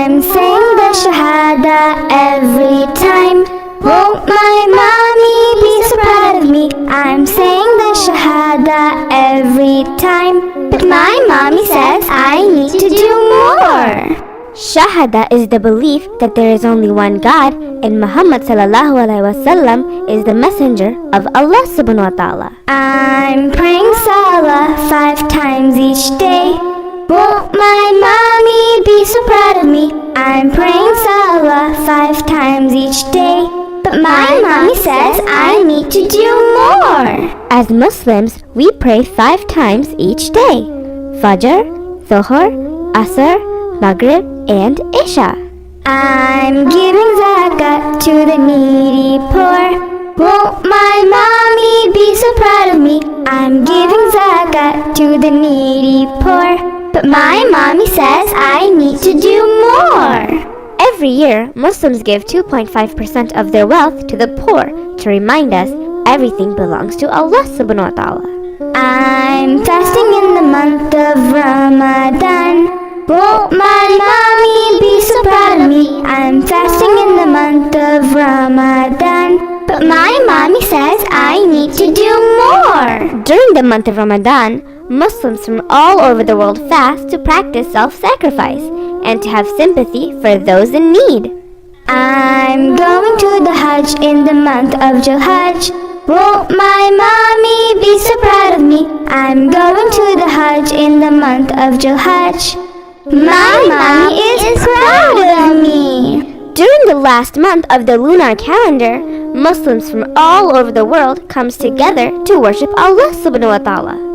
I'm saying the Shahada every time. Won't my mommy be so proud of me? I'm saying the Shahada every time. But my mommy says I need to do more. Shahada is the belief that there is only one God and Muhammad sallallahu alaihi wasallam is the messenger of Allah subhanahu wa ta'ala. I'm praying Salah 5 times each day. Won't my mommy be so proud of me? I'm praying Salah 5 times each day. But my mommy says I need to do more. As Muslims, we pray 5 times each day: Fajr, Dhuhr, Asr, Maghrib, and Isha. I'm giving zakat to the needy poor. Won't my mommy be so proud of me? I'm giving zakat to the needy poor. But my mommy says I need to do more. Every year, Muslims give 2.5% of their wealth to the poor to remind us everything belongs to Allah subhanahu wa ta'ala. I'm fasting in the month of Ramadan. Won't my mommy be so proud of me? I'm fasting in the month of Ramadan. But my mommy says I need to do more. During the month of Ramadan, Muslims from all over the world fast to practice self-sacrifice and to have sympathy for those in need. I'm going to the Hajj in the month of Dhul-Hajj. Won't my mommy be so proud of me? I'm going to the Hajj in the month of Dhul-Hajj. My mommy is proud of me. During the last month of the lunar calendar, Muslims from all over the world comes together to worship Allah subhanahu wa ta'ala.